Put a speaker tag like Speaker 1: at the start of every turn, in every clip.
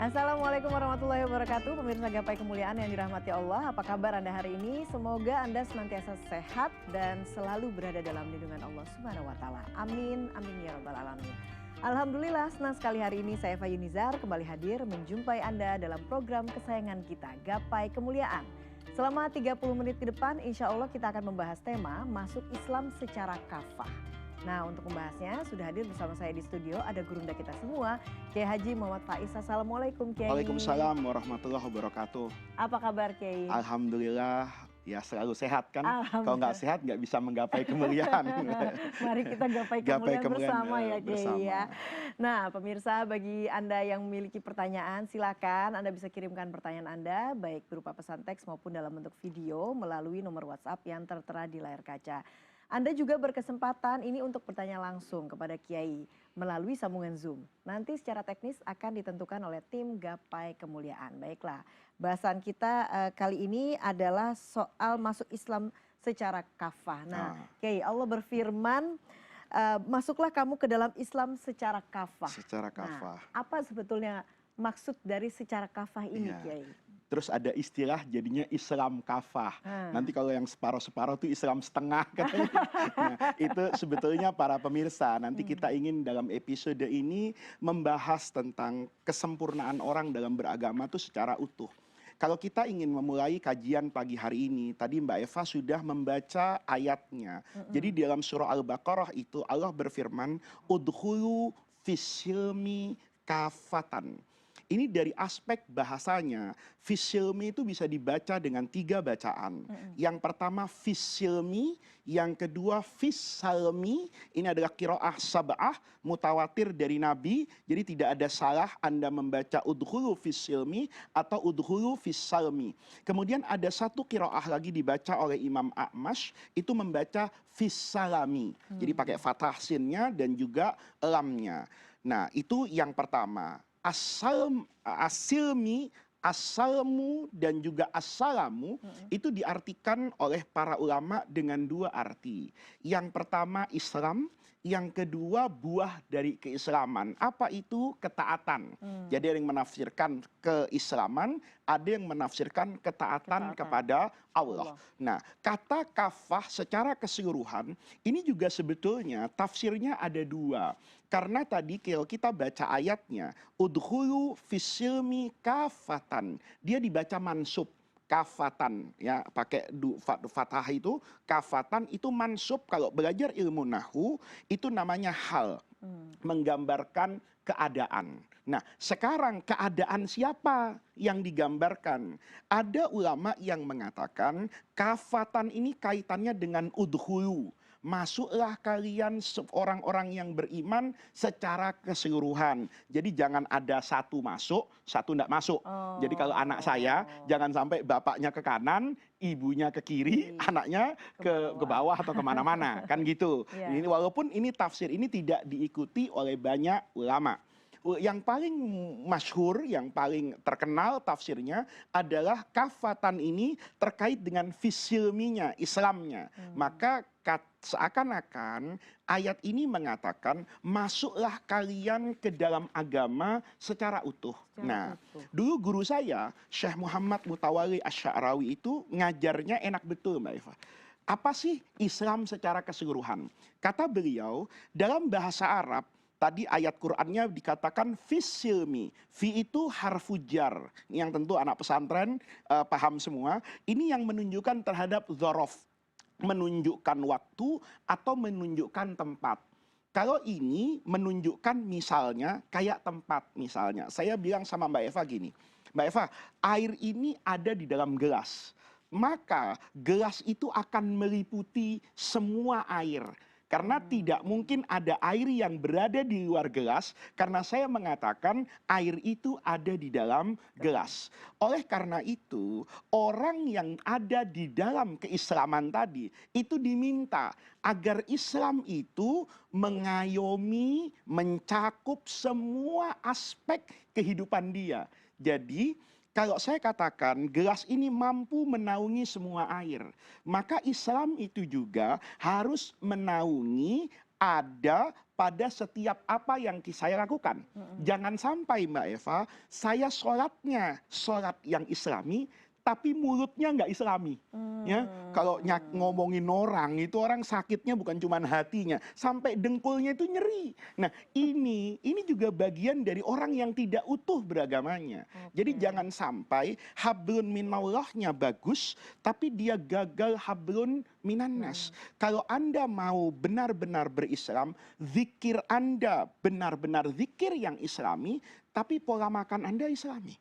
Speaker 1: Assalamualaikum warahmatullahi wabarakatuh. Pemirsa Gapai Kemuliaan yang dirahmati Allah, apa kabar Anda hari ini? Semoga Anda senantiasa sehat dan selalu berada dalam lindungan Allah Subhanahu wa taala. Amin, amin ya rabbal alamin. Alhamdulillah, senang sekali hari ini saya Eva Yunizar kembali hadir menjumpai Anda dalam program kesayangan kita, Gapai Kemuliaan. Selama 30 menit ke depan, insya Allah kita akan membahas tema Masuk Islam Secara Kafah. Nah, untuk membahasnya sudah hadir bersama saya di studio ada gurunda kita semua, Kiai Haji Muhammad Faiz. Assalamualaikum Kiai.
Speaker 2: Waalaikumsalam warahmatullahi wabarakatuh.
Speaker 1: Apa kabar Kiai?
Speaker 2: Alhamdulillah, ya selalu sehat kan. Kalau nggak sehat nggak bisa menggapai kemuliaan.
Speaker 1: Mari kita gapai kemuliaan bersama ya Kiai ya. Nah, pemirsa, bagi Anda yang memiliki pertanyaan silakan Anda bisa kirimkan pertanyaan Anda baik berupa pesan teks maupun dalam bentuk video melalui nomor WhatsApp yang tertera di layar kaca. Anda juga berkesempatan ini untuk bertanya langsung kepada Kiai melalui sambungan Zoom. Nanti secara teknis akan ditentukan oleh tim Gapai Kemuliaan. Baiklah, bahasan kita kali ini adalah soal masuk Islam secara kafah. Nah, Kiai, Allah berfirman, masuklah kamu ke dalam Islam secara kafah.
Speaker 2: Secara kafah.
Speaker 1: Nah, apa sebetulnya maksud dari secara kafah ini, Kiai?
Speaker 2: Terus ada istilah jadinya Islam kafah. Nanti kalau yang separuh-separuh itu Islam setengah. Nah, itu sebetulnya para pemirsa. Nanti kita ingin dalam episode ini membahas tentang kesempurnaan orang dalam beragama itu secara utuh. Kalau kita ingin memulai kajian pagi hari ini, tadi Mbak Eva sudah membaca ayatnya. Jadi dalam surah Al-Baqarah itu Allah berfirman, udkhulu fisilmi kafatan. Ini dari aspek bahasanya, fisilmi itu bisa dibaca dengan 3 bacaan. Yang pertama fisilmi, yang kedua fisalmi, ini adalah qiraah sab'ah, mutawatir dari Nabi, jadi tidak ada salah Anda membaca udkhulu fisilmi atau udkhulu fisalmi. Kemudian ada satu qiraah lagi dibaca oleh Imam A'mash, itu membaca fisalami, jadi pakai fathah sinnya dan juga lamnya. Nah itu yang pertama. Asilmi, asalmu dan juga assalamu itu diartikan oleh para ulama dengan 2 arti. Yang pertama Islam, yang kedua buah dari keislaman. Apa itu? Ketaatan. Jadi ada yang menafsirkan keislaman, ada yang menafsirkan ketaatan kepada Allah. Nah, kata kafah secara keseluruhan ini juga sebetulnya tafsirnya ada 2. Karena tadi kalau kita baca ayatnya, udkhulu fisilmi kafatan. Dia dibaca mansub. Kafatan, ya pakai fathah itu, kafatan itu mansub. Kalau belajar ilmu nahu itu namanya hal, menggambarkan keadaan. Nah sekarang keadaan siapa yang digambarkan? Ada ulama yang mengatakan kafatan ini kaitannya dengan udhulu. Masuklah kalian orang-orang yang beriman secara keseluruhan. Jadi jangan ada satu masuk, satu tidak masuk. Jadi kalau anak saya, jangan sampai bapaknya ke kanan, ibunya ke kiri, anaknya ke bawah atau kemana-mana. Kan gitu. Ini, walaupun ini tafsir ini tidak diikuti oleh banyak ulama. Yang paling masyhur, yang paling terkenal tafsirnya adalah kafatan ini terkait dengan fisilminya, Islamnya. Maka seakan-akan ayat ini mengatakan masuklah kalian ke dalam agama secara utuh. Dulu guru saya Syekh Muhammad Mutawalli Asy-Sya'rawi itu ngajarnya enak betul Mbak Eva. Apa sih Islam secara keseluruhan? Kata beliau, dalam bahasa Arab tadi ayat Qur'annya dikatakan fisilmi. Fi itu harfu jar. Yang tentu anak pesantren paham semua. Ini yang menunjukkan terhadap dzaraf. Menunjukkan waktu atau menunjukkan tempat. Kalau ini menunjukkan misalnya kayak tempat misalnya. Saya bilang sama Mbak Eva gini. Mbak Eva, air ini ada di dalam gelas. Maka gelas itu akan meliputi semua air. Karena tidak mungkin ada air yang berada di luar gelas, karena saya mengatakan air itu ada di dalam gelas. Oleh karena itu, orang yang ada di dalam keislaman tadi, itu diminta agar Islam itu mengayomi, mencakup semua aspek kehidupan dia. Jadi, kalau saya katakan gelas ini mampu menaungi semua air, maka Islam itu juga harus menaungi ada pada setiap apa yang saya lakukan. Jangan sampai Mbak Eva, saya sholatnya sholat yang islami, tapi mulutnya nggak islami. Ya, kalau ngomongin orang itu orang sakitnya bukan cuma hatinya, sampai dengkulnya itu nyeri. Nah ini juga bagian dari orang yang tidak utuh beragamanya. Jadi jangan sampai hablun minallahnya bagus, tapi dia gagal hablun minannas. Kalau Anda mau benar-benar berislam, zikir Anda benar-benar zikir yang islami, tapi pola makan Anda islami.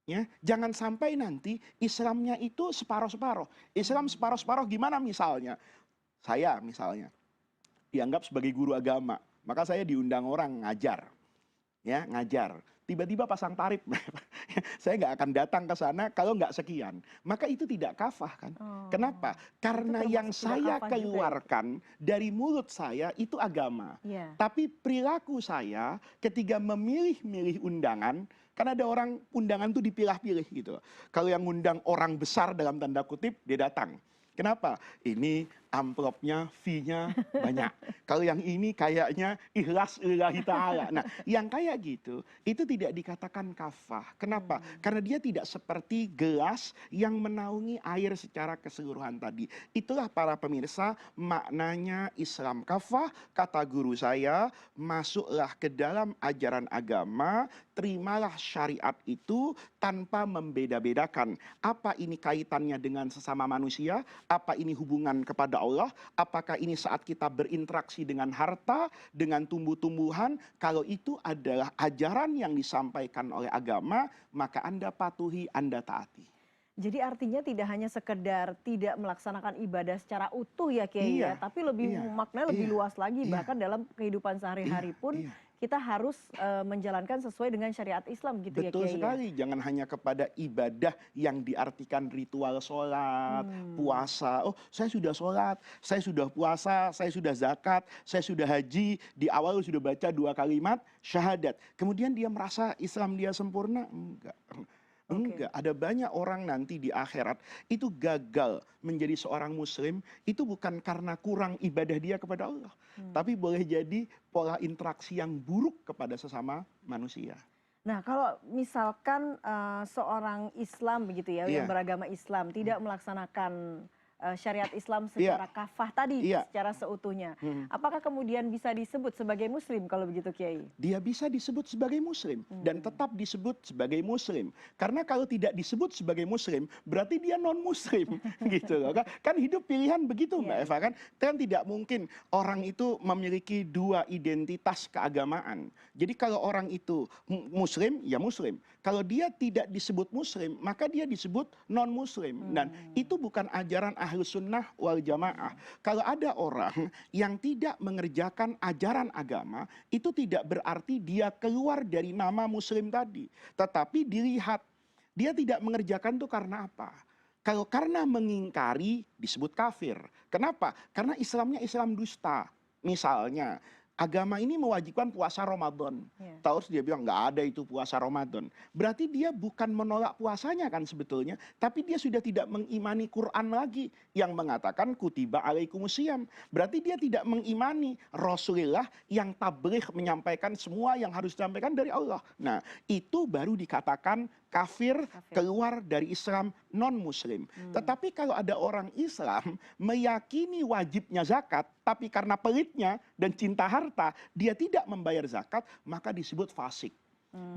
Speaker 2: Ya, jangan sampai nanti Islamnya itu separoh-separoh. Islam separoh-separoh gimana misalnya? Saya misalnya dianggap sebagai guru agama, maka saya diundang orang ngajar. Ya, ngajar. Tiba-tiba pasang tarif. Saya nggak akan datang ke sana kalau nggak sekian. Maka itu tidak kafah kan? Kenapa? Karena yang saya keluarkan dari mulut saya itu agama. Tapi perilaku saya ketika memilih-milih undangan, kan ada orang undangan tuh dipilah-pilih gitu. Kalau yang ngundang orang besar dalam tanda kutip, dia datang. Kenapa? Ini amplopnya, fee-nya banyak. Kalau yang ini kayaknya ikhlas lillahi ta'ala. Nah, yang kayak gitu, itu tidak dikatakan kafah. Kenapa? Karena dia tidak seperti gelas yang menaungi air secara keseluruhan tadi. Itulah para pemirsa, maknanya Islam kafah. Kata guru saya, masuklah ke dalam ajaran agama, terimalah syariat itu tanpa membeda-bedakan. Apa ini kaitannya dengan sesama manusia? Apa ini hubungan kepada Allah? Apakah ini saat kita berinteraksi dengan harta, dengan tumbuh-tumbuhan? Kalau itu adalah ajaran yang disampaikan oleh agama, maka Anda patuhi, Anda taati.
Speaker 1: Jadi artinya tidak hanya sekedar tidak melaksanakan ibadah secara utuh ya Kiai ya, tapi lebih maknanya lebih luas lagi, bahkan dalam kehidupan sehari-hari pun kita harus menjalankan sesuai dengan syariat Islam gitu ya Kiai.
Speaker 2: Betul sekali, jangan hanya kepada ibadah yang diartikan ritual sholat, puasa. Oh saya sudah sholat, saya sudah puasa, saya sudah zakat, saya sudah haji. Di awal sudah baca 2 kalimat syahadat. Kemudian dia merasa Islam dia sempurna? Enggak. Enggak, ada banyak orang nanti di akhirat itu gagal menjadi seorang muslim, itu bukan karena kurang ibadah dia kepada Allah, tapi boleh jadi pola interaksi yang buruk kepada sesama manusia.
Speaker 1: Nah kalau misalkan seorang Islam begitu ya, yang beragama Islam tidak melaksanakan syariat Islam secara kafah tadi, secara seutuhnya. Apakah kemudian bisa disebut sebagai muslim kalau begitu Kiai? Dia
Speaker 2: bisa disebut sebagai muslim dan tetap disebut sebagai muslim. Karena kalau tidak disebut sebagai muslim, berarti dia non muslim gitu loh. Kan hidup pilihan begitu Mbak Eva kan? Kan tidak mungkin orang itu memiliki 2 identitas keagamaan. Jadi kalau orang itu muslim, ya muslim. Kalau dia tidak disebut muslim, maka dia disebut non muslim. Dan itu bukan ajaran Ahlus Sunnah wal Jamaah. Kalau ada orang yang tidak mengerjakan ajaran agama, itu tidak berarti dia keluar dari nama muslim tadi. Tetapi dilihat, dia tidak mengerjakan itu karena apa? Kalau karena mengingkari, disebut kafir. Kenapa? Karena Islamnya Islam dusta. Misalnya, agama ini mewajibkan puasa Ramadan. Terus dia bilang nggak ada itu puasa Ramadan. Berarti dia bukan menolak puasanya kan sebetulnya, tapi dia sudah tidak mengimani Quran lagi yang mengatakan kutiba alaikumusiyam. Berarti dia tidak mengimani Rasulullah yang tabligh menyampaikan semua yang harus disampaikan dari Allah. Nah, itu baru dikatakan kafir, keluar dari Islam, non muslim. Tetapi kalau ada orang Islam meyakini wajibnya zakat, tapi karena pelitnya dan cinta harta dia tidak membayar zakat, maka disebut fasik.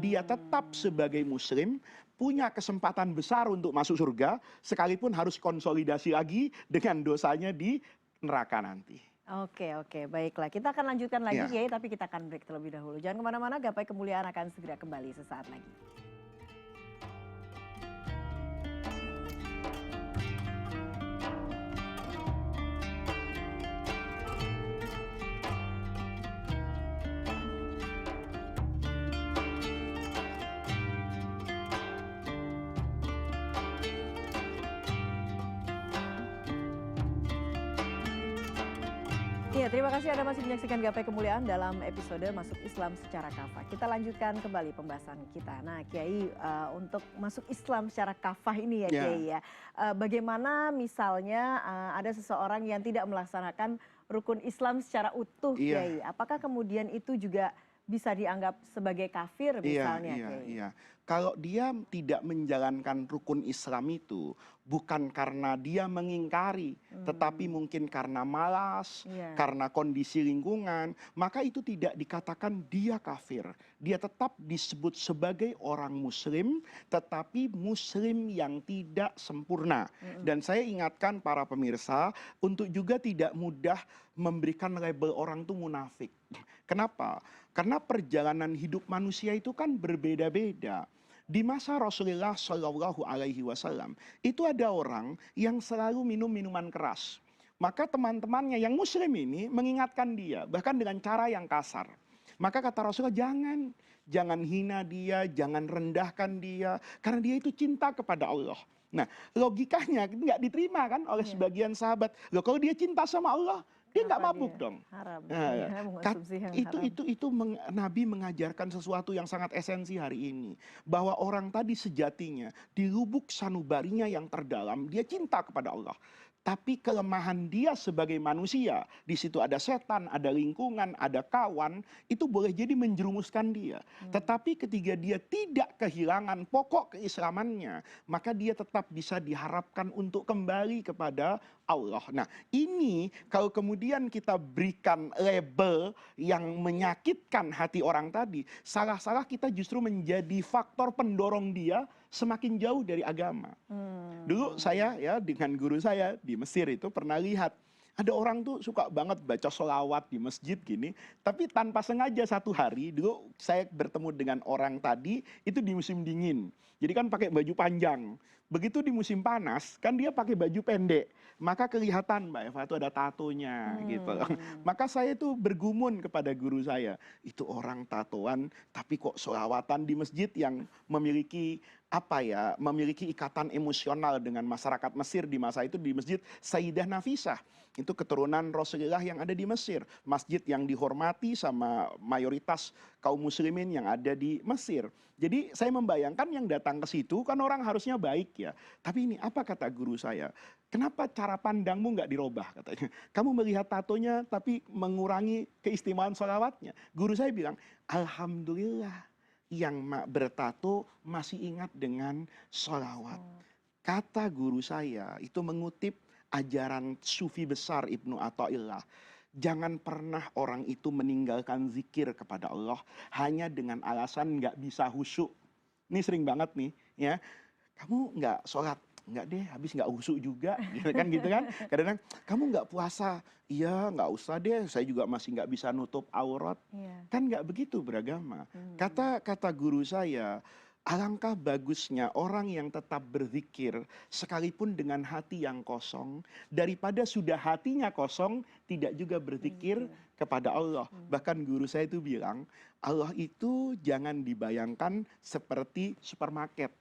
Speaker 2: Dia tetap sebagai muslim, punya kesempatan besar untuk masuk surga, sekalipun harus konsolidasi lagi dengan dosanya di neraka nanti.
Speaker 1: Oke, baiklah. Kita akan lanjutkan lagi Kiai, tapi kita akan break terlebih dahulu. Jangan kemana-mana, Gapai Kemuliaan akan segera kembali sesaat lagi. Ya, terima kasih Anda masih menyaksikan Gapai Kemuliaan dalam episode Masuk Islam Secara Kafah. Kita lanjutkan kembali pembahasan kita. Nah, Kiai, untuk masuk Islam secara kafah ini ya Kiai ya. Bagaimana misalnya ada seseorang yang tidak melaksanakan rukun Islam secara utuh,
Speaker 2: Iya.
Speaker 1: Kiai. Apakah kemudian itu juga bisa dianggap sebagai kafir
Speaker 2: Iya,
Speaker 1: misalnya,
Speaker 2: iya,
Speaker 1: Kiai?
Speaker 2: iya. Kalau dia tidak menjalankan rukun Islam itu, bukan karena dia mengingkari, tetapi
Speaker 1: Hmm,
Speaker 2: mungkin karena malas,
Speaker 1: iya.
Speaker 2: karena kondisi lingkungan, maka itu tidak dikatakan dia kafir. Dia tetap disebut sebagai orang muslim, tetapi muslim yang tidak sempurna.
Speaker 1: Mm-mm.
Speaker 2: Dan saya ingatkan para pemirsa, untuk juga tidak mudah memberikan label orang itu munafik. Kenapa? Karena perjalanan hidup manusia itu kan berbeda-beda. Di masa Rasulullah Shallallahu Alaihi Wasallam itu ada orang yang selalu minum minuman keras. Maka teman-temannya yang Muslim ini mengingatkan dia, bahkan dengan cara yang kasar. Maka kata Rasulullah, jangan hina dia, jangan rendahkan dia, karena dia itu cinta kepada Allah. Nah, logikanya nggak diterima kan oleh
Speaker 1: Iya.
Speaker 2: sebagian sahabat. Loh, kalau dia cinta sama Allah, dia nggak
Speaker 1: Kenapa
Speaker 2: mabuk
Speaker 1: dia
Speaker 2: dong.
Speaker 1: haram? Iya,
Speaker 2: Nah,
Speaker 1: mengonsumsi yang
Speaker 2: itu
Speaker 1: haram.
Speaker 2: Nabi mengajarkan sesuatu yang sangat esensi hari ini, bahwa orang tadi sejatinya di lubuk sanubarinya yang terdalam dia cinta kepada Allah, tapi kelemahan dia sebagai manusia, di situ ada setan, ada lingkungan, ada kawan, itu boleh jadi menjerumuskan dia.
Speaker 1: Hmm.
Speaker 2: Tetapi ketika dia tidak kehilangan pokok keislamannya, maka dia tetap bisa diharapkan untuk kembali kepada Allah. Nah, ini kalau kemudian kita berikan label yang menyakitkan hati orang tadi, salah-salah kita justru menjadi faktor pendorong dia semakin jauh dari agama. Dulu
Speaker 1: Hmm.
Speaker 2: saya ya dengan guru saya di Mesir itu pernah lihat ada orang tuh suka banget baca sholawat di masjid gini, tapi tanpa sengaja satu hari dulu saya bertemu dengan orang tadi itu di musim dingin. Jadi kan pakai baju panjang. Begitu di musim panas kan dia pakai baju pendek. Maka kelihatan Mbak Eva itu ada tatonya gitu.
Speaker 1: Hmm.
Speaker 2: Maka saya tuh bergumun kepada guru saya. Itu orang tatoan tapi kok sholawatan di masjid yang memiliki apa ya, memiliki ikatan emosional dengan masyarakat Mesir di masa itu di masjid Sayyidah Nafisah. Itu keturunan Rasulullah yang ada di Mesir. Masjid yang dihormati sama mayoritas kaum muslimin yang ada di Mesir. Jadi saya membayangkan yang datang ke situ kan orang harusnya baik ya. Tapi ini apa kata guru saya? Kenapa cara pandangmu nggak dirubah katanya? Kamu melihat tatonya tapi mengurangi keistimewaan sholawatnya. Guru saya bilang, Alhamdulillah yang bertato masih ingat dengan sholawat.
Speaker 1: Oh.
Speaker 2: Kata guru saya itu mengutip ajaran sufi besar Ibnu Athaillah. Jangan pernah orang itu meninggalkan zikir kepada Allah hanya dengan alasan nggak bisa khusyuk. Ini sering banget nih, ya. Kamu nggak sholat, nggak deh, habis nggak khusyuk juga, gitu kan? Kadang-kadang kamu nggak puasa, iya nggak usah deh, saya juga masih nggak bisa nutup aurat.
Speaker 1: Iya.
Speaker 2: Kan nggak begitu beragama.
Speaker 1: Hmm.
Speaker 2: Kata guru saya, alangkah bagusnya orang yang tetap berzikir sekalipun dengan hati yang kosong daripada sudah hatinya kosong tidak juga berzikir
Speaker 1: Berzikir.
Speaker 2: kepada Allah.
Speaker 1: Hmm.
Speaker 2: Bahkan guru saya itu bilang, Allah itu jangan dibayangkan seperti supermarket.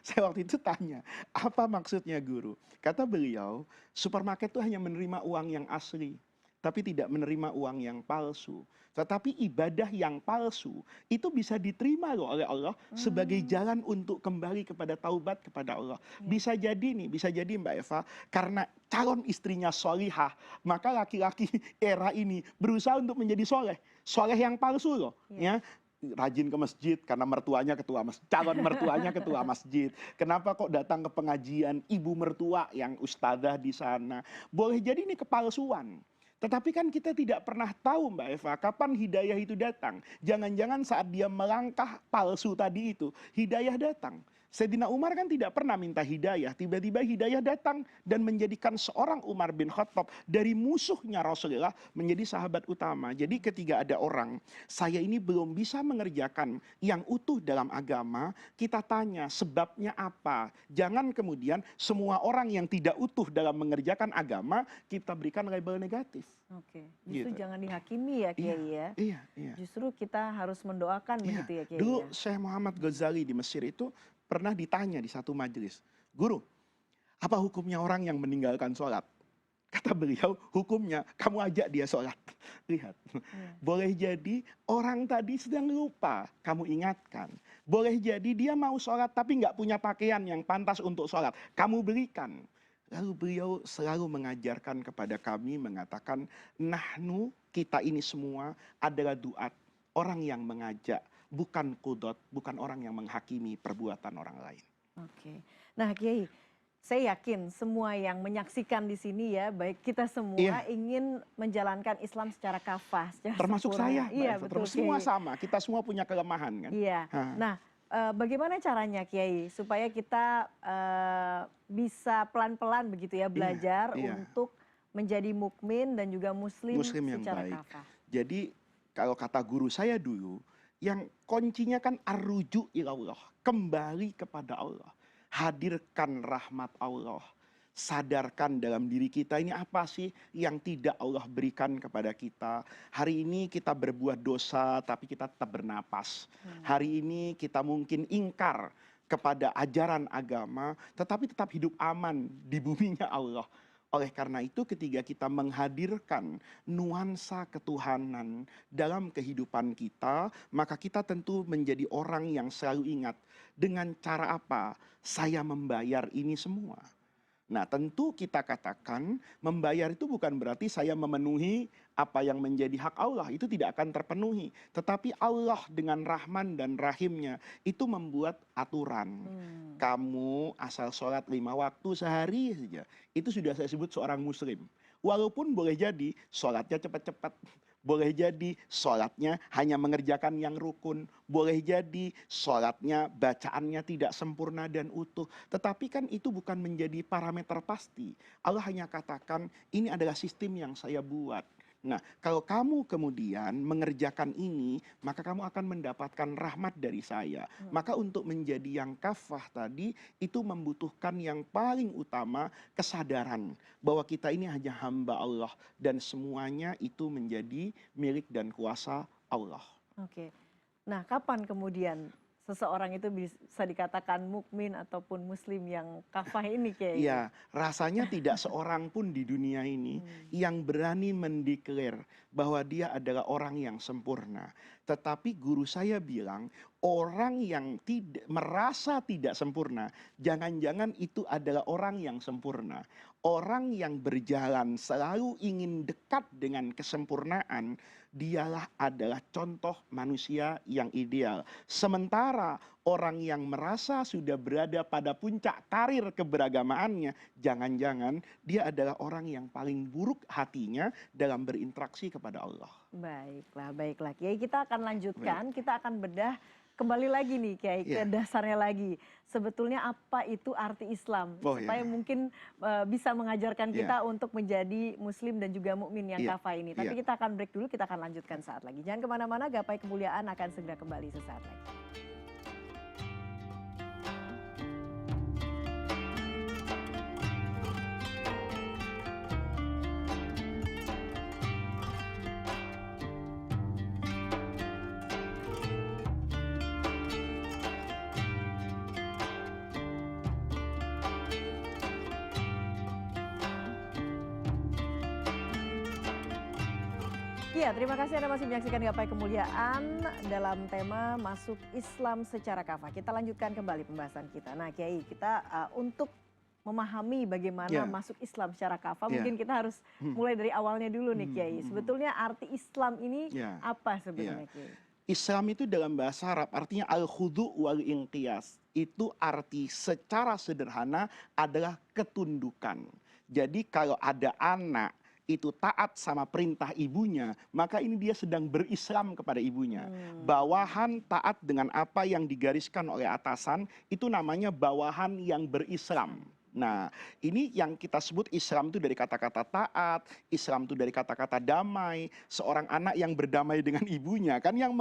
Speaker 2: Saya waktu itu tanya, apa maksudnya guru? Kata beliau, supermarket itu hanya menerima uang yang asli, tapi tidak menerima uang yang palsu. Tetapi ibadah yang palsu itu bisa diterima loh oleh Allah sebagai
Speaker 1: Hmm.
Speaker 2: jalan untuk kembali kepada taubat kepada Allah.
Speaker 1: Iya.
Speaker 2: Bisa jadi nih, bisa jadi Mbak Eva, karena calon istrinya solihah, maka laki-laki era ini berusaha untuk menjadi soleh. Soleh yang palsu loh.
Speaker 1: Iya.
Speaker 2: Ya, rajin ke masjid karena mertuanya ketua masjid, calon mertuanya ketua masjid. Kenapa kok datang ke pengajian ibu mertua yang ustadzah di sana? Boleh jadi ini kepalsuan. Tetapi kan kita tidak pernah tahu Mbak Eva, kapan hidayah itu datang. Jangan-jangan saat dia melangkah palsu tadi itu, hidayah datang. Sayyidina Umar kan tidak pernah minta hidayah. Tiba-tiba hidayah datang dan menjadikan seorang Umar bin Khattab dari musuhnya Rasulullah menjadi sahabat utama. Jadi ketika ada orang, saya ini belum bisa mengerjakan yang utuh dalam agama, kita tanya sebabnya apa. Jangan kemudian semua orang yang tidak utuh dalam mengerjakan agama, kita berikan label negatif.
Speaker 1: Oke, justru
Speaker 2: Gitu.
Speaker 1: jangan dihakimi ya,
Speaker 2: Iya,
Speaker 1: Kiai ya.
Speaker 2: iya, iya.
Speaker 1: Justru kita harus mendoakan
Speaker 2: Iya,
Speaker 1: begitu ya, Kiai
Speaker 2: dulu
Speaker 1: ya.
Speaker 2: Syekh Muhammad Ghazali di Mesir itu pernah ditanya di satu majelis, guru, apa hukumnya orang yang meninggalkan sholat? Kata beliau, hukumnya kamu ajak dia sholat. Lihat,
Speaker 1: Iya.
Speaker 2: boleh jadi orang tadi sedang lupa, kamu ingatkan. Boleh jadi dia mau sholat tapi nggak punya pakaian yang pantas untuk sholat, kamu belikan. Lalu beliau selalu mengajarkan kepada kami mengatakan, nahnu, kita ini semua adalah duat, orang yang mengajak, bukan kudot, bukan orang yang menghakimi perbuatan orang lain.
Speaker 1: Oke. Nah, Kiai, saya yakin semua yang menyaksikan di sini ya, baik kita semua
Speaker 2: Iya,
Speaker 1: ingin menjalankan Islam secara kafah, secara
Speaker 2: termasuk saya,
Speaker 1: sempurna.
Speaker 2: Mbak
Speaker 1: Iya,
Speaker 2: Eva,
Speaker 1: betul,
Speaker 2: termasuk semua
Speaker 1: Kiai.
Speaker 2: sama, kita semua punya kelemahan kan.
Speaker 1: Iya.
Speaker 2: Hah,
Speaker 1: Nah, bagaimana caranya Kiai supaya kita bisa pelan-pelan begitu ya
Speaker 2: iya,
Speaker 1: belajar
Speaker 2: iya,
Speaker 1: untuk menjadi mukmin dan juga muslim
Speaker 2: muslim yang
Speaker 1: secara
Speaker 2: baik.
Speaker 1: kafah?
Speaker 2: Jadi kalau kata guru saya dulu, yang kuncinya kan arruju ilallah, kembali kepada Allah. Hadirkan rahmat Allah. Sadarkan dalam diri kita ini apa sih yang tidak Allah berikan kepada kita. Hari ini kita berbuat dosa tapi kita tetap bernapas. Hari ini kita mungkin ingkar kepada ajaran agama tetapi tetap hidup aman di buminya Allah. Oleh karena itu ketika kita menghadirkan nuansa ketuhanan dalam kehidupan kita, maka kita tentu menjadi orang yang selalu ingat dengan cara apa saya membayar ini semua. Nah, tentu kita katakan membayar itu bukan berarti saya memenuhi apa yang menjadi hak Allah, itu tidak akan terpenuhi. Tetapi Allah dengan Rahman dan Rahimnya itu membuat aturan. Kamu asal sholat 5 waktu sehari saja, itu sudah saya sebut seorang muslim. Walaupun boleh jadi sholatnya cepat-cepat, boleh jadi sholatnya hanya mengerjakan yang rukun, boleh jadi sholatnya bacaannya tidak sempurna dan utuh. Tetapi kan itu bukan menjadi parameter pasti. Allah hanya katakan ini adalah sistem yang saya buat. Nah, kalau kamu kemudian mengerjakan ini, maka kamu akan mendapatkan rahmat dari saya. Maka untuk menjadi yang kafah tadi, itu membutuhkan yang paling utama kesadaran bahwa kita ini hanya hamba Allah dan semuanya itu menjadi milik dan kuasa Allah.
Speaker 1: Oke. Nah, kapan kemudian seseorang itu bisa dikatakan mukmin ataupun muslim yang kafah ini, Kiai?
Speaker 2: Ya, rasanya tidak seorang pun di dunia ini yang berani mendeklar bahwa dia adalah orang yang sempurna. Tetapi guru saya bilang, orang yang tidak merasa tidak sempurna, jangan-jangan itu adalah orang yang sempurna. Orang yang berjalan selalu ingin dekat dengan kesempurnaan, dialah adalah contoh manusia yang ideal. Sementara orang yang merasa sudah berada pada puncak karir keberagamaannya, jangan-jangan dia adalah orang yang paling buruk hatinya dalam berinteraksi kepada Allah.
Speaker 1: Baiklah, baiklah. Kiai, kita akan
Speaker 2: Baik.
Speaker 1: lanjutkan, kita akan bedah kembali lagi nih Kiai ke
Speaker 2: Ya.
Speaker 1: dasarnya lagi. Sebetulnya apa itu arti Islam?
Speaker 2: Oh
Speaker 1: Supaya
Speaker 2: ya.
Speaker 1: mungkin bisa mengajarkan
Speaker 2: Ya.
Speaker 1: kita untuk menjadi muslim dan juga mukmin yang
Speaker 2: Ya.
Speaker 1: kafah ini.
Speaker 2: Ya.
Speaker 1: Tapi kita akan break dulu, kita akan lanjutkan saat lagi. Jangan kemana-mana, Gapai Kemuliaan akan segera kembali sesaat lagi. Ya, terima kasih Anda masih menyaksikan Gapai Kemuliaan dalam tema Masuk Islam Secara Kafah. Kita lanjutkan kembali pembahasan kita. Nah Kiai, kita untuk memahami bagaimana
Speaker 2: Ya.
Speaker 1: masuk Islam secara kafah,
Speaker 2: Ya.
Speaker 1: mungkin kita harus mulai dari awalnya dulu nih Kiai. Sebetulnya arti Islam ini
Speaker 2: Ya.
Speaker 1: apa sebenarnya Kiai?
Speaker 2: Islam itu dalam bahasa Arab artinya al-khudu wal inqiyas. Itu arti secara sederhana adalah ketundukan. Jadi kalau ada anak itu taat sama perintah ibunya, maka ini dia sedang berislam kepada ibunya. Bawahan taat dengan apa yang digariskan oleh atasan, itu namanya bawahan yang berislam. Nah, ini yang kita sebut Islam itu dari kata-kata taat, Islam itu dari kata-kata damai. Seorang anak yang berdamai dengan ibunya, kan yang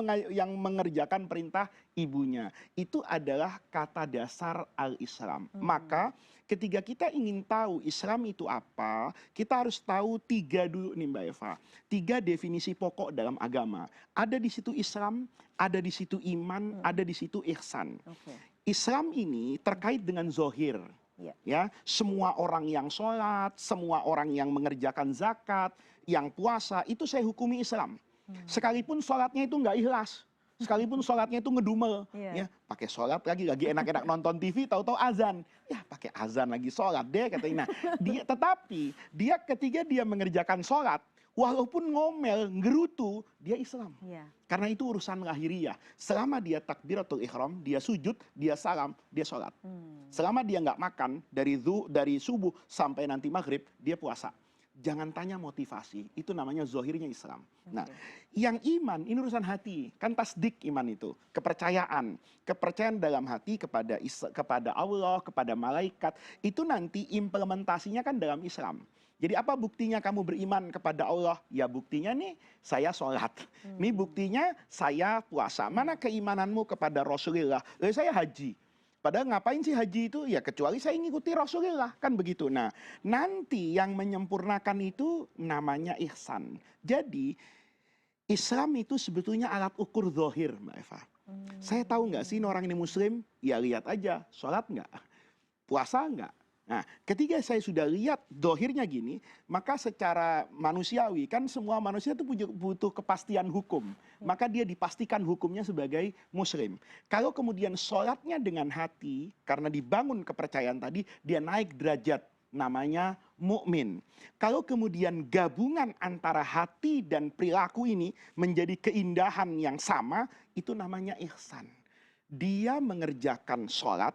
Speaker 2: mengerjakan perintah ibunya. Itu adalah kata dasar al-Islam. Maka ketika kita ingin tahu Islam itu apa, kita harus tahu 3 dulu nih Mbak Eva. 3 definisi pokok dalam agama. Ada di situ Islam, ada di situ iman, ada di situ ihsan.
Speaker 1: Oke.
Speaker 2: Islam ini terkait dengan zohir.
Speaker 1: Ya.
Speaker 2: Ya, semua orang yang sholat, semua orang yang mengerjakan zakat, yang puasa, itu saya hukumi Islam. Sekalipun sholatnya itu nggak ikhlas. sekalipun sholatnya itu ngedumel,
Speaker 1: Iya.
Speaker 2: ya pakai sholat lagi enak-enak nonton TV, tahu-tahu azan, ya pakai azan lagi sholat deh katanya. Nah, tetapi dia ketika dia mengerjakan sholat, walaupun ngomel, ngerutu, dia Islam.
Speaker 1: Iya.
Speaker 2: Karena itu urusan lahiriah. Selama dia takbiratul ihram, dia sujud, dia salam, dia sholat. Selama dia nggak makan dari subuh sampai nanti maghrib, dia puasa. Jangan tanya motivasi, itu namanya zohirnya Islam. Nah, yang iman, ini urusan hati. Kan tasdik iman itu, kepercayaan. Kepercayaan dalam hati kepada Allah, kepada malaikat. Itu nanti implementasinya kan dalam Islam. Jadi apa buktinya kamu beriman kepada Allah? Ya buktinya nih, saya sholat. Nih buktinya saya puasa. Mana keimananmu kepada Rasulullah? Saya haji. Padahal ngapain sih haji itu? Ya kecuali saya ngikuti Rasulullah, kan begitu. Nah, nanti yang menyempurnakan itu namanya ihsan. Jadi, Islam itu sebetulnya alat ukur zohir, Mbak Eva. Saya tahu nggak sih orang ini muslim? Ya lihat aja, sholat nggak? Puasa nggak? Nah, ketika saya sudah lihat dohirnya gini, maka secara manusiawi, kan semua manusia itu butuh kepastian hukum. Maka dia dipastikan hukumnya sebagai muslim. Kalau kemudian sholatnya dengan hati, karena dibangun kepercayaan tadi, dia naik derajat, namanya mukmin. Kalau kemudian gabungan antara hati dan perilaku ini menjadi keindahan yang sama, itu namanya ihsan. Dia mengerjakan sholat,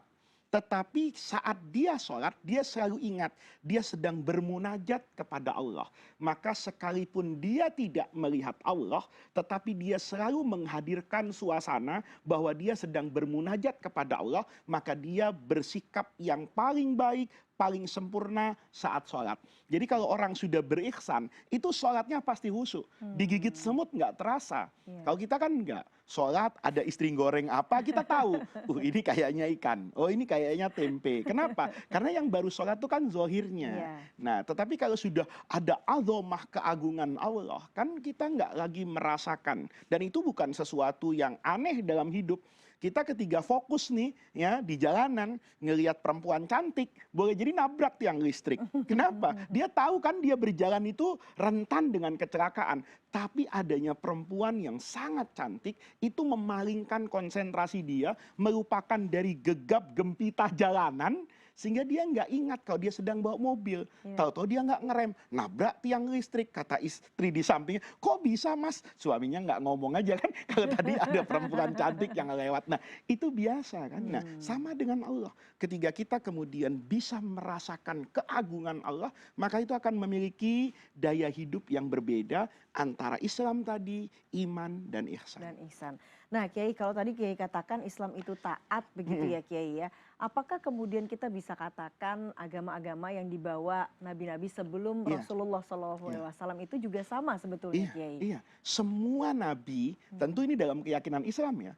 Speaker 2: tetapi saat dia sholat, dia selalu ingat, dia sedang bermunajat kepada Allah. Maka sekalipun dia tidak melihat Allah, tetapi dia selalu menghadirkan suasana bahwa dia sedang bermunajat kepada Allah, maka dia bersikap yang paling baik, paling sempurna saat sholat. Jadi kalau orang sudah berihsan, itu sholatnya pasti khusyuk. Digigit semut nggak terasa. Kalau kita kan nggak. Sholat ada istri goreng apa, kita tahu. Ini kayaknya ikan. Oh ini kayaknya tempe. Kenapa? Karena yang baru sholat itu kan zohirnya. Nah tetapi kalau sudah ada azomah keagungan Allah, kan kita nggak lagi merasakan. Dan itu bukan sesuatu yang aneh dalam hidup. Kita ketika fokus nih ya di jalanan ngelihat perempuan cantik, boleh jadi nabrak tiang listrik. Kenapa? Dia tahu kan dia berjalan itu rentan dengan kecelakaan. Tapi adanya perempuan yang sangat cantik itu memalingkan konsentrasi dia, melupakan dari gegap gempita jalanan, sehingga dia nggak ingat kalau dia sedang bawa mobil. Tahu-tahu dia nggak ngerem, nabrak tiang listrik. Kata istri di sampingnya, kok bisa mas? Suaminya nggak ngomong aja kan, kalau tadi ada perempuan cantik yang lewat. Nah itu biasa kan. Nah sama dengan Allah. Ketika kita kemudian bisa merasakan keagungan Allah, maka itu akan memiliki daya hidup yang berbeda antara Islam tadi, iman dan ihsan.
Speaker 1: Nah Kiai, kalau tadi Kiai katakan Islam itu taat begitu ya Kiai ya. Apakah kemudian kita bisa katakan agama-agama yang dibawa nabi-nabi sebelum Rasulullah SAW itu juga sama sebetulnya Kiai?
Speaker 2: Iya, semua nabi, tentu ini dalam keyakinan Islam ya,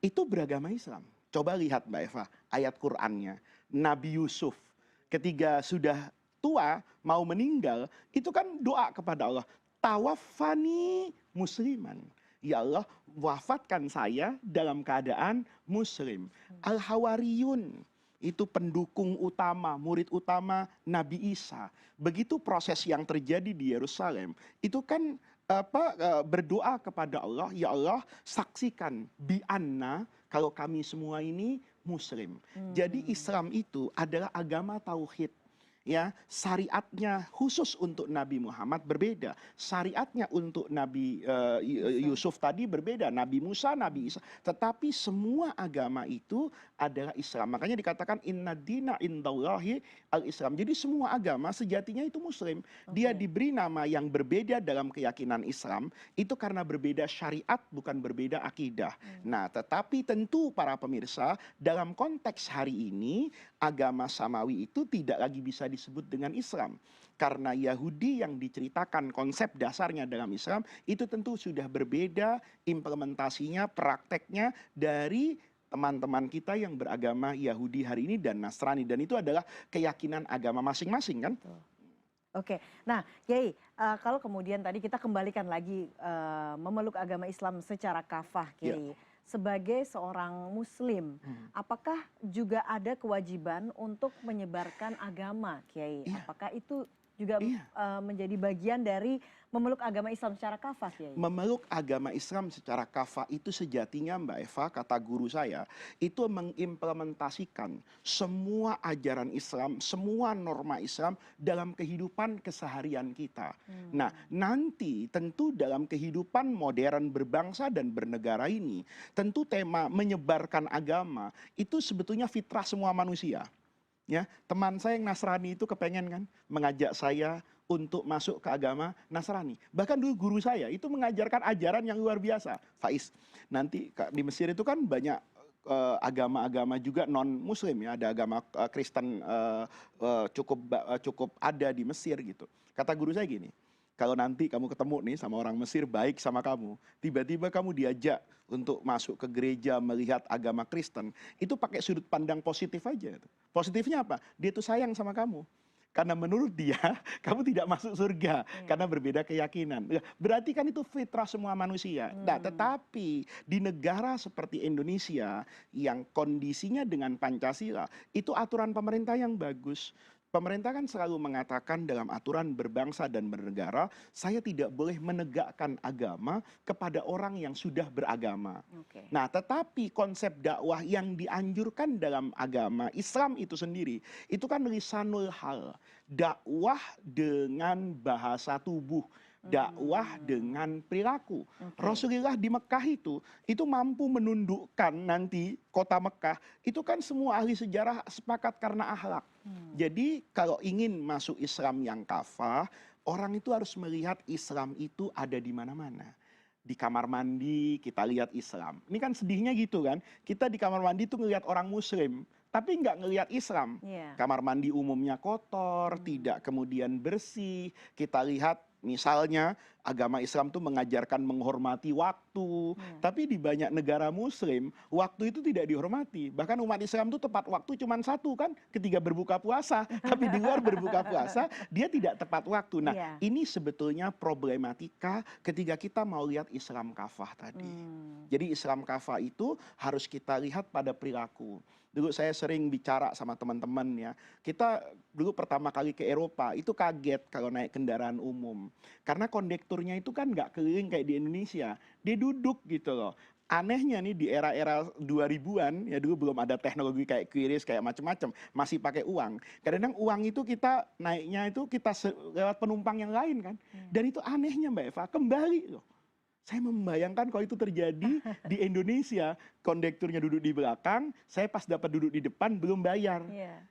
Speaker 2: itu beragama Islam. Coba lihat Mbak Eva, ayat Qur'annya. Nabi Yusuf ketika sudah tua, mau meninggal, itu kan doa kepada Allah. Tawaffani musliman. Ya Allah, wafatkan saya dalam keadaan muslim. Al-Hawariyun, itu pendukung utama, murid utama Nabi Isa. Begitu proses yang terjadi di Yerusalem, itu kan berdoa kepada Allah, ya Allah saksikan bi'anna kalau kami semua ini muslim. Jadi Islam itu adalah agama tauhid. Ya, syariatnya khusus untuk Nabi Muhammad berbeda, syariatnya untuk Nabi Yusuf tadi berbeda, Nabi Musa, Nabi Isa, tetapi semua agama itu adalah Islam. Makanya dikatakan inna dina indallahi al-Islam. Jadi semua agama sejatinya itu Muslim. Dia diberi nama yang berbeda dalam keyakinan Islam itu karena berbeda syariat, bukan berbeda akidah. Nah, tetapi tentu para pemirsa, dalam konteks hari ini agama samawi itu tidak lagi bisa disebut dengan Islam. Karena Yahudi yang diceritakan konsep dasarnya dalam Islam itu tentu sudah berbeda implementasinya, prakteknya dari teman-teman kita yang beragama Yahudi hari ini dan Nasrani. Dan itu adalah keyakinan agama masing-masing kan?
Speaker 1: Oke, nah Kiai, kalau kemudian tadi kita kembalikan lagi memeluk agama Islam secara kafah Kiai. Sebagai seorang muslim, apakah juga ada kewajiban untuk menyebarkan agama Kiai? Apakah itu juga
Speaker 2: Iya.
Speaker 1: menjadi bagian dari memeluk agama Islam secara kafah ya.
Speaker 2: Memeluk agama Islam secara kafah itu sejatinya Mbak Eva, kata guru saya, itu mengimplementasikan semua ajaran Islam, semua norma Islam dalam kehidupan keseharian kita. Nah, nanti tentu dalam kehidupan modern berbangsa dan bernegara ini, tentu tema menyebarkan agama itu sebetulnya fitrah semua manusia. Ya, teman saya yang Nasrani itu kepengen kan mengajak saya untuk masuk ke agama Nasrani. Bahkan dulu guru saya itu mengajarkan ajaran yang luar biasa. Faiz, nanti di Mesir itu kan banyak agama-agama juga non Muslim ya, ada agama Kristen cukup ada di Mesir gitu. Kata guru saya gini, kalau nanti kamu ketemu nih sama orang Mesir baik sama kamu, tiba-tiba kamu diajak untuk masuk ke gereja melihat agama Kristen, itu pakai sudut pandang positif aja. Positifnya apa? Dia tuh sayang sama kamu. Karena menurut dia, kamu tidak masuk surga. Karena berbeda keyakinan. Berarti kan itu fitrah semua manusia. Nah, tetapi di negara seperti Indonesia, yang kondisinya dengan Pancasila, itu aturan pemerintah yang bagus. Pemerintah kan selalu mengatakan dalam aturan berbangsa dan bernegara, saya tidak boleh menegakkan agama kepada orang yang sudah beragama. Nah, tetapi konsep dakwah yang dianjurkan dalam agama Islam itu sendiri, itu kan lisanul hal, dakwah dengan bahasa tubuh, dakwah dengan perilaku. Rasulullah di Mekah itu mampu menundukkan nanti kota Mekah, itu kan semua ahli sejarah sepakat karena akhlak. Jadi kalau ingin masuk Islam yang kafah, orang itu harus melihat Islam itu ada di mana-mana. Di kamar mandi kita lihat Islam. Ini kan sedihnya gitu kan, kita di kamar mandi itu ngelihat orang Muslim, tapi nggak ngelihat Islam. Kamar mandi umumnya kotor, tidak kemudian bersih. Kita lihat misalnya agama Islam itu mengajarkan menghormati waktu, tapi di banyak negara Muslim waktu itu tidak dihormati. Bahkan umat Islam itu tepat waktu cuma satu kan, ketika berbuka puasa. Tapi di luar berbuka puasa dia tidak tepat waktu. Nah, ini sebetulnya problematika ketika kita mau lihat Islam kafah tadi. Jadi Islam kafah itu harus kita lihat pada perilaku. Dulu saya sering bicara sama teman-teman ya. Kita dulu pertama kali ke Eropa itu kaget kalau naik kendaraan umum. Karena kondekturnya itu kan nggak keliling kayak di Indonesia. Dia duduk gitu loh. Anehnya nih di era-era 2000-an, ya dulu belum ada teknologi kayak QRIS, kayak macam-macam. Masih pakai uang. Kadang-kadang uang itu kita naiknya itu kita lewat penumpang yang lain kan. Dan itu anehnya Mbak Eva, kembali loh. Saya membayangkan kalau itu terjadi di Indonesia, kondekturnya duduk di belakang, saya pas dapat duduk di depan belum bayar.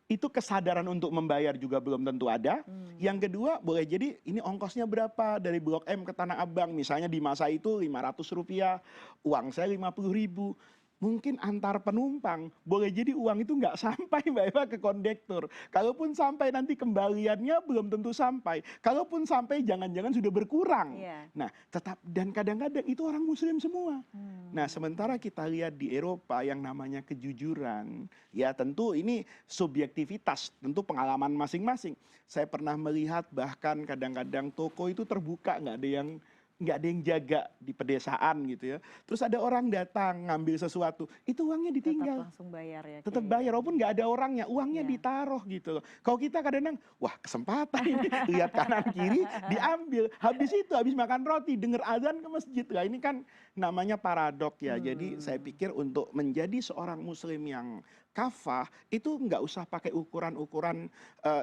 Speaker 2: Itu kesadaran untuk membayar juga belum tentu ada. Yang kedua, boleh jadi ini ongkosnya berapa dari Blok M ke Tanah Abang. Misalnya di masa itu Rp500, uang saya Rp50.000. Mungkin antar penumpang, boleh jadi uang itu nggak sampai Mbak Eva ke kondektur. Kalaupun sampai nanti kembaliannya belum tentu sampai. Kalaupun sampai jangan-jangan sudah berkurang. Nah, tetap dan kadang-kadang itu orang Muslim semua. Nah, sementara kita lihat di Eropa yang namanya kejujuran, ya tentu ini subjektivitas, tentu pengalaman masing-masing. Saya pernah melihat bahkan kadang-kadang toko itu terbuka, nggak ada yang jaga di pedesaan gitu ya. Terus ada orang datang ngambil sesuatu, itu uangnya ditinggal.
Speaker 1: Tetap langsung bayar ya.
Speaker 2: Tetap bayar, walaupun nggak ada orangnya, uangnya ditaruh gitu loh. Kalau kita kadang-kadang, wah kesempatan ini, lihat kanan kiri, diambil. Habis makan roti, dengar azan ke masjid. Lah ini kan namanya paradok ya. Jadi saya pikir untuk menjadi seorang Muslim yang kafah itu nggak usah pakai ukuran-ukuran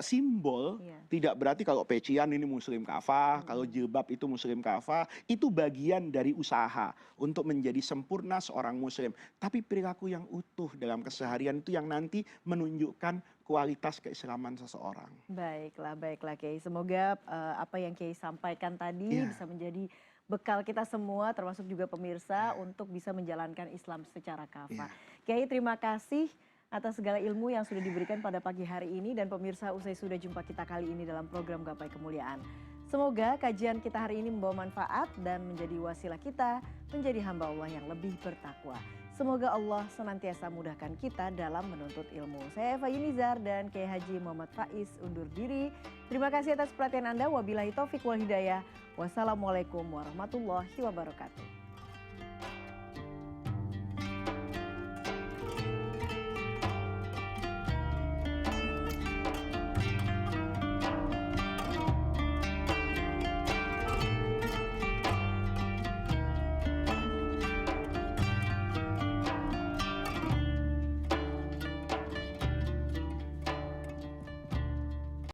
Speaker 2: simbol. Tidak berarti kalau pecian ini Muslim kafah, kalau jilbab itu Muslim kafah. Itu bagian dari usaha untuk menjadi sempurna seorang Muslim. Tapi perilaku yang utuh dalam keseharian itu yang nanti menunjukkan kualitas keislaman seseorang.
Speaker 1: Baiklah Kiai. Semoga apa yang Kiai sampaikan tadi bisa menjadi bekal kita semua, termasuk juga pemirsa, untuk bisa menjalankan Islam secara kafah. Kiai, terima kasih atas segala ilmu yang sudah diberikan pada pagi hari ini, dan pemirsa, usai sudah jumpa kita kali ini dalam program Gapai Kemuliaan. Semoga kajian kita hari ini membawa manfaat dan menjadi wasilah kita menjadi hamba Allah yang lebih bertakwa. Semoga Allah senantiasa mudahkan kita dalam menuntut ilmu. Saya Eva Yunizar dan Kiai Haji Muhammad Faiz undur diri. Terima kasih atas perhatian Anda. Wabillahi taufik wal hidayah. Wassalamualaikum warahmatullahi wabarakatuh.